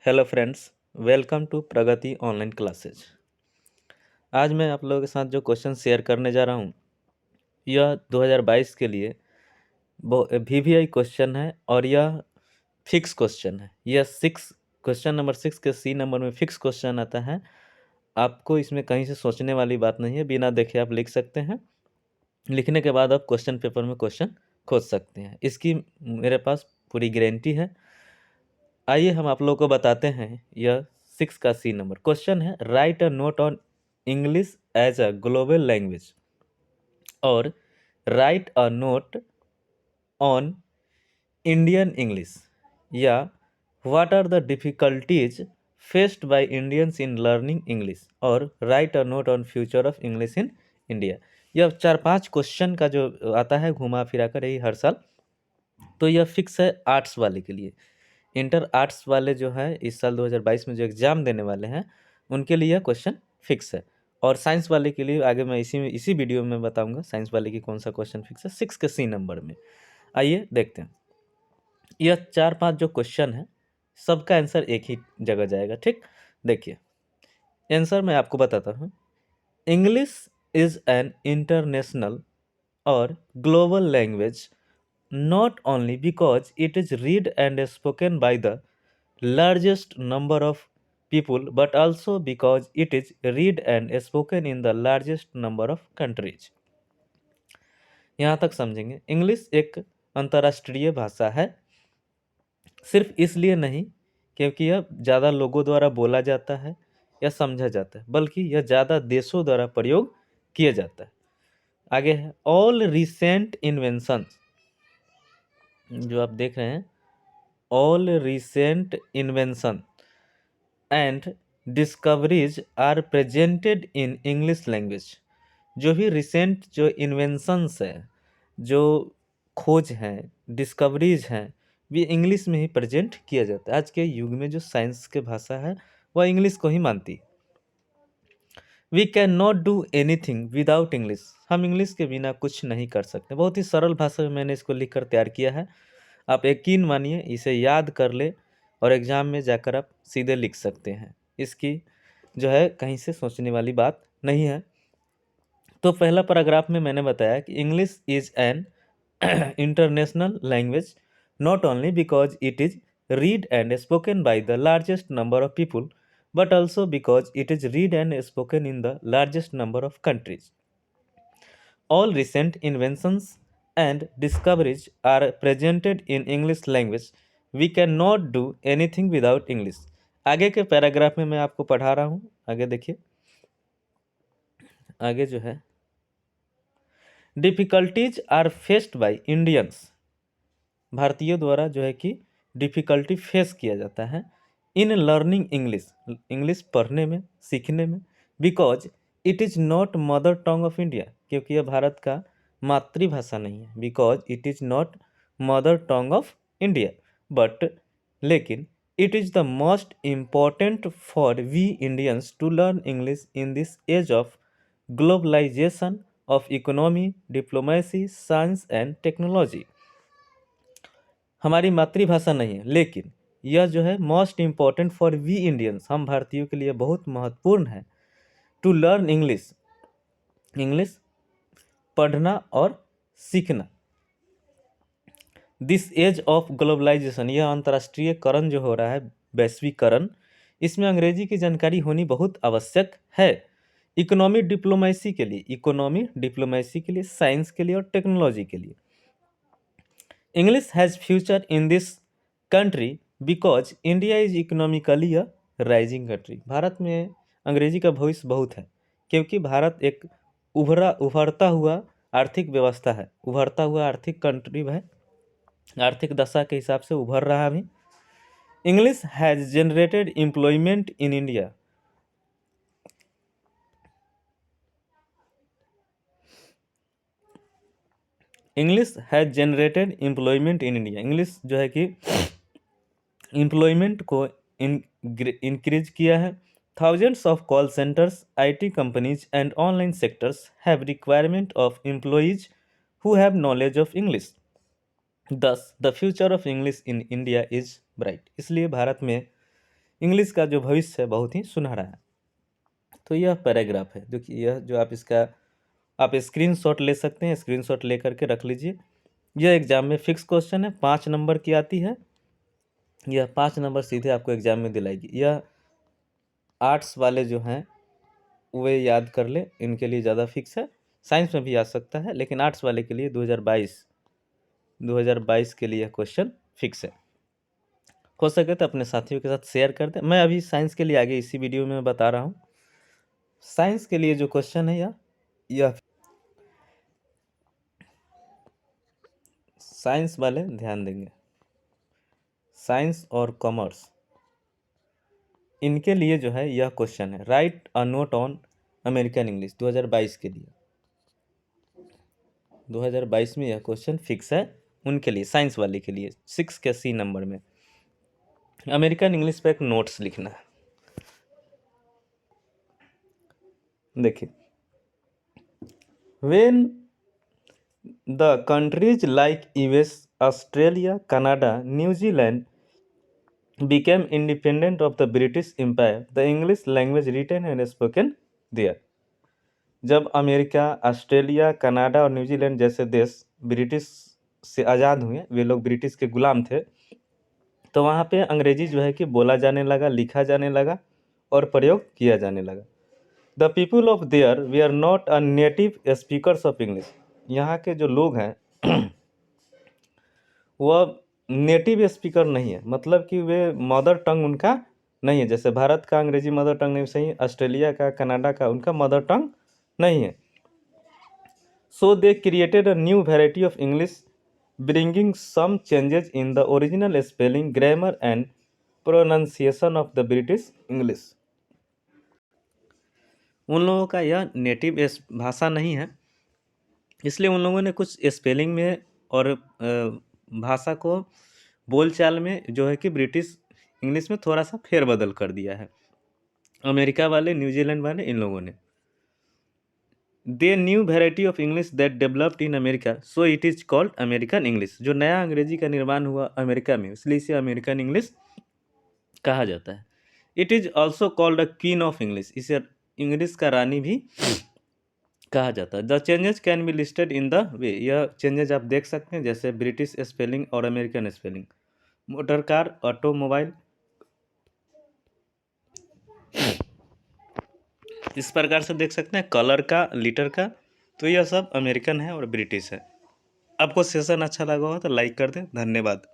Hello friends, welcome to Pragati online classes. आज मैं आप लोगों के साथ जो क्वेश्चन शेयर करने जा रहा हूँ यह 2022 के लिए वीवीआई क्वेश्चन है और यह फिक्स क्वेश्चन है। यह क्वेश्चन नंबर 6 के सी नंबर में फिक्स क्वेश्चन आता है। आपको इसमें कहीं से सोचने वाली बात नहीं है, बिना देखे आप लिख सकते हैं। लिखने के बाद आप क्वेश्चन पेपर में क्वेश्चन खोज सकते हैं, इसकी मेरे पास पूरी गारंटी है। आइए हम आप लोगों को बताते हैं। यह 6 का सी नंबर क्वेश्चन है, write a note on English as a global language और write a note on Indian English, या what are the difficulties faced by Indians in learning English और write a note on future of English in India. यह 4-5 question का जो आता है घुमा फिरा कर यही हर साल। तो यह फिक्स है आर्ट्स वाले के लिए। इंटर आर्ट्स वाले जो है इस साल 2022 में जो एग्ज़ाम देने वाले हैं उनके लिए यह क्वेश्चन फिक्स है। और साइंस वाले के लिए आगे मैं इसी वीडियो में बताऊंगा साइंस वाले की कौन सा क्वेश्चन फिक्स है 6 के सी नंबर में। आइए देखते हैं। यह 4-5 जो क्वेश्चन है सबका आंसर एक ही जगह जाएगा, ठीक। देखिए आंसर मैं आपको बताता हूँ। इंग्लिश इज एन इंटरनेशनल और global language not only because it is read and spoken by the largest number of people but also because it is read and spoken in the largest number of countries। यहाँ तक समझेंगे। English एक अंतर्राष्ट्रीय भाषा है, सिर्फ इसलिए नहीं क्योंकि यह ज़्यादा लोगों द्वारा बोला जाता है या समझा जाता है, बल्कि यह ज़्यादा देशों द्वारा प्रयोग किया जाता है। आगे है ऑल रिसेंट इन्वेंशंस, जो आप देख रहे हैं all recent invention and discoveries are presented in English language. जो भी रिसेंट जो इन्वेंशंस है, जो खोज हैं, डिस्कवरीज हैं, भी इंग्लिश में ही प्रेजेंट किया जाता है। आज के युग में जो साइंस के भाषा है वह इंग्लिश को ही मानती है। We can not do anything without English, हम इंग्लिश के बिना कुछ नहीं कर सकते। बहुत ही सरल भाषा में मैंने इसको लिख कर तैयार किया है। आप यकीन मानिए इसे याद कर ले और एग्ज़ाम में जाकर आप सीधे लिख सकते हैं। इसकी जो है कहीं से सोचने वाली बात नहीं है। तो पहला पैराग्राफ में मैंने बताया कि English is an international language not only because it is read and spoken by the largest number of people but also because it is read and spoken in the largest number of countries. All recent inventions and discoveries are presented in English language. We cannot do anything without English. आगे के paragraph में मैं आपको पढ़ा रहा हूँ, आगे देखिए। आगे जो है difficulties are faced by Indians, भारतीयों द्वारा जो है कि डिफ़िकल्टी फेस किया जाता है इन लर्निंग इंग्लिश, इंग्लिश पढ़ने में, सीखने में, because it is not mother tongue of India, क्योंकि यह भारत का मातृभाषा नहीं है। Because it is not mother tongue of India but, लेकिन it is the most important for we Indians to learn English in this age of globalisation of economy, diplomacy, science and technology. हमारी मातृभाषा नहीं है, लेकिन यह जो है most important for we Indians, हम भारतीयों के लिए बहुत महत्वपूर्ण है टू लर्न इंग्लिश, इंग्लिश पढ़ना और सीखना। दिस एज ऑफ ग्लोबलाइजेशन, यह अंतर्राष्ट्रीयकरण जो हो रहा है, वैश्वीकरण, इसमें अंग्रेजी की जानकारी होनी बहुत आवश्यक है। इकोनॉमी डिप्लोमेसी के लिए, इकोनॉमी डिप्लोमेसी के लिए, साइंस के लिए और टेक्नोलॉजी के लिए। English has future in this country because India is economically a rising country. Bharat में अंग्रेजी का भविष्य बहुत है, क्योंकि भारत एक उभरता हुआ आर्थिक व्यवस्था है, उभरता हुआ आर्थिक कंट्री है, आर्थिक दशा के हिसाब से उभर रहा अभी। English has generated employment in India, English has generated employment in India, English जो है कि एम्प्लॉयमेंट को इंक्रीज किया है। Thousands of call centres, IT companies and online sectors have requirement of employees who have knowledge of English. Thus the future of English in India is bright. इसलिए भारत में English का जो भविष्य है बहुत ही सुनहरा है। तो यह पैराग्राफ है, देखिए यह जो आप स्क्रीनशॉट ले सकते हैं, स्क्रीनशॉट ले करके रख लीजिए। यह एग्जाम में फिक्स क्वेश्चन है, 5 नंबर की आती है। यह 5 नंबर सीधे आपको एग्जाम में दिलाएगी। यह आर्ट्स वाले जो हैं वे याद कर ले, इनके लिए ज़्यादा फिक्स है। साइंस में भी आ सकता है, लेकिन आर्ट्स वाले के लिए 2022 के लिए क्वेश्चन फिक्स है। हो सके तो अपने साथियों के साथ शेयर कर दें। मैं अभी साइंस के लिए आगे इसी वीडियो में बता रहा हूँ। साइंस के लिए जो क्वेश्चन है यह साइंस वाले ध्यान देंगे, साइंस और कॉमर्स, इनके लिए जो है यह क्वेश्चन है, write a note on American English 2022 के लिए। 2022 में यह क्वेश्चन फिक्स है उनके लिए, साइंस वाले के लिए 6 के C नंबर में। अमेरिकन इंग्लिश पे एक नोट्स लिखना है। देखिए, when the countries like US, Australia, Canada, New Zealand became independent of the British Empire, the English language written and spoken there। जब अमेरिका, ऑस्ट्रेलिया, कनाडा और न्यूजीलैंड जैसे देश ब्रिटिश से आज़ाद हुए, वे लोग ब्रिटिश के गुलाम थे, तो वहाँ पे अंग्रेजी जो है कि बोला जाने लगा, लिखा जाने लगा और प्रयोग किया जाने लगा। The people of there we are not a native speakers of English. यहाँ के जो लोग हैं वह नेटिव स्पीकर नहीं है, मतलब कि वे मदर टंग उनका नहीं है। जैसे भारत का अंग्रेजी मदर टंग नहीं सही, ऑस्ट्रेलिया का, कनाडा का उनका मदर टंग नहीं है। So they created a new variety of English bringing some changes in the original spelling, grammar and pronunciation of the British English. उन लोगों का यह नेटिव भाषा नहीं है, इसलिए उन लोगों ने कुछ स्पेलिंग में और भाषा को बोलचाल में जो है कि ब्रिटिश इंग्लिश में थोड़ा सा फेरबदल कर दिया है। अमेरिका वाले, न्यूजीलैंड वाले, इन लोगों ने they knew variety of English that developed in America, so it is called American English. जो नया अंग्रेजी का निर्माण हुआ अमेरिका में, इसलिए इसे अमेरिकन इंग्लिश कहा जाता है। It is also called a queen of English, इसे इंग्लिश का रानी भी कहा जाता है। The changes can be listed in the way, यह चेंजेस आप देख सकते हैं, जैसे ब्रिटिश स्पेलिंग और American spelling, motor car, automobile, इस प्रकार से देख सकते हैं। कलर का, लीटर का, तो यह सब अमेरिकन है और ब्रिटिश है। आपको सेशन अच्छा लगा हो तो लाइक कर दें। धन्यवाद।